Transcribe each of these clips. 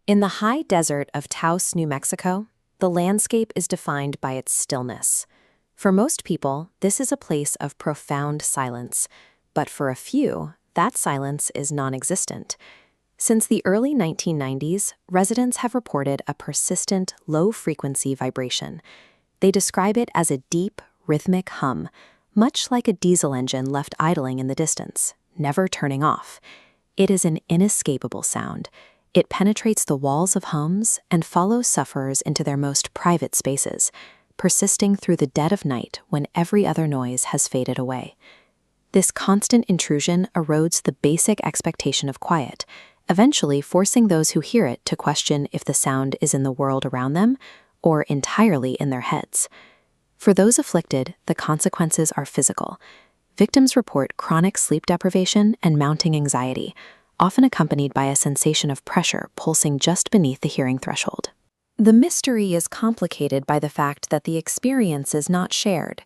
In the high desert of Taos, New Mexico, the landscape is defined by its stillness. For most people, this is a place of profound silence, but for a few, that silence is non-existent. Since the early 1990s, residents have reported a persistent, low-frequency vibration. They describe it as a deep, rhythmic hum, much like a diesel engine left idling in the distance, never turning off. It is an inescapable sound. It penetrates the walls of homes and follows sufferers into their most private spaces, persisting through the dead of night when every other noise has faded away. This constant intrusion erodes the basic expectation of quiet, eventually forcing those who hear it to question if the sound is in the world around them or entirely in their heads. For those afflicted, the consequences are physical. Victims report chronic sleep deprivation and mounting anxiety, often accompanied by a sensation of pressure pulsing just beneath the hearing threshold. The mystery is complicated by the fact that the experience is not shared.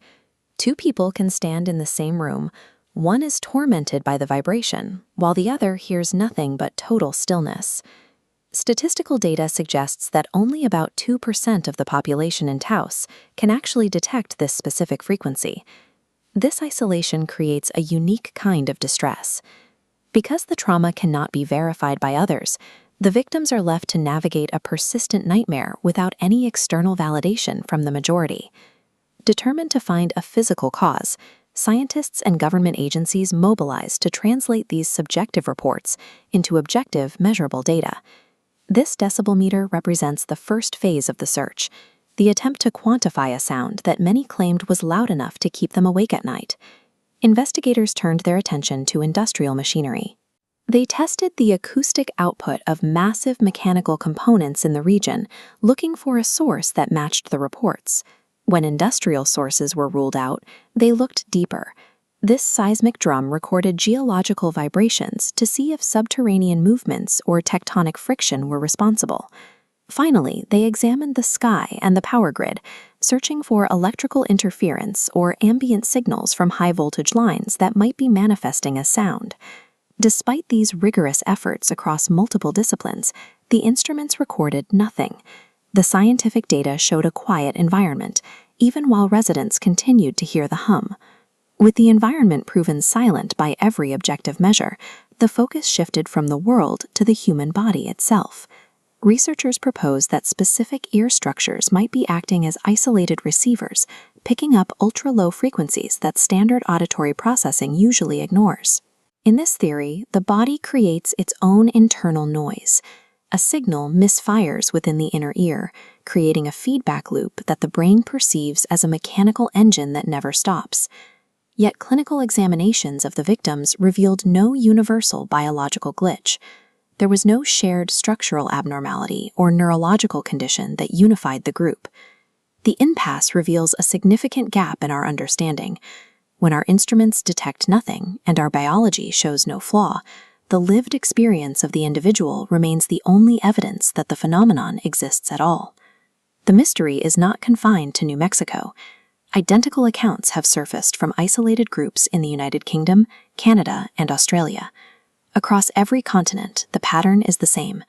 Two people can stand in the same room. One is tormented by the vibration, while the other hears nothing but total stillness. Statistical data suggests that only about 2% of the population in Taos can actually detect this specific frequency. This isolation creates a unique kind of distress. Because the trauma cannot be verified by others, the victims are left to navigate a persistent nightmare without any external validation from the majority. Determined to find a physical cause, scientists and government agencies mobilize to translate these subjective reports into objective, measurable data. This decibel meter represents the first phase of the search, the attempt to quantify a sound that many claimed was loud enough to keep them awake at night. Investigators turned their attention to industrial machinery. They tested the acoustic output of massive mechanical components in the region, looking for a source that matched the reports. When industrial sources were ruled out, they looked deeper. This seismic drum recorded geological vibrations to see if subterranean movements or tectonic friction were responsible. Finally, they examined the sky and the power grid, searching for electrical interference or ambient signals from high-voltage lines that might be manifesting as sound. Despite these rigorous efforts across multiple disciplines, the instruments recorded nothing. The scientific data showed a quiet environment, even while residents continued to hear the hum. With the environment proven silent by every objective measure, the focus shifted from the world to the human body itself. Researchers proposed that specific ear structures might be acting as isolated receivers, picking up ultra-low frequencies that standard auditory processing usually ignores. In this theory, the body creates its own internal noise. A signal misfires within the inner ear, creating a feedback loop that the brain perceives as a mechanical engine that never stops. Yet clinical examinations of the victims revealed no universal biological glitch. There was no shared structural abnormality or neurological condition that unified the group. The impasse reveals a significant gap in our understanding. When our instruments detect nothing and our biology shows no flaw, the lived experience of the individual remains the only evidence that the phenomenon exists at all. The mystery is not confined to New Mexico. Identical accounts have surfaced from isolated groups in the United Kingdom, Canada, and Australia. Across every continent, the pattern is the same.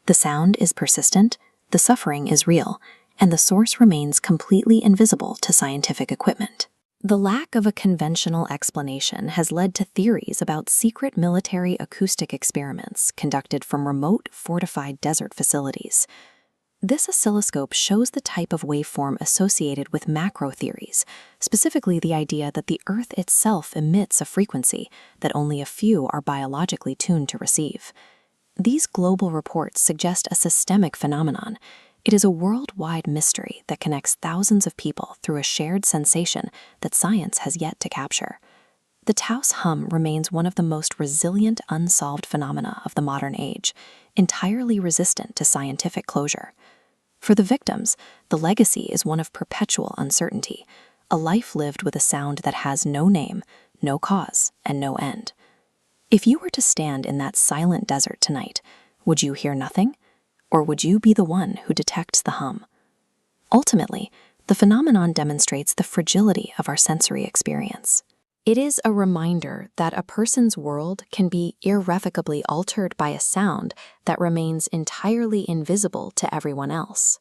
The sound is persistent, the suffering is real, and the source remains completely invisible to scientific equipment. The lack of a conventional explanation has led to theories about secret military acoustic experiments conducted from remote, fortified desert facilities. This oscilloscope shows the type of waveform associated with macro theories, specifically the idea that the Earth itself emits a frequency that only a few are biologically tuned to receive. These global reports suggest a systemic phenomenon. It is a worldwide mystery that connects thousands of people through a shared sensation that science has yet to capture. The Taos Hum remains one of the most resilient unsolved phenomena of the modern age, entirely resistant to scientific closure. For the victims, the legacy is one of perpetual uncertainty, a life lived with a sound that has no name, no cause, and no end. If you were to stand in that silent desert tonight, would you hear nothing? Or would you be the one who detects the hum? Ultimately, the phenomenon demonstrates the fragility of our sensory experience. It is a reminder that a person's world can be irrevocably altered by a sound that remains entirely invisible to everyone else.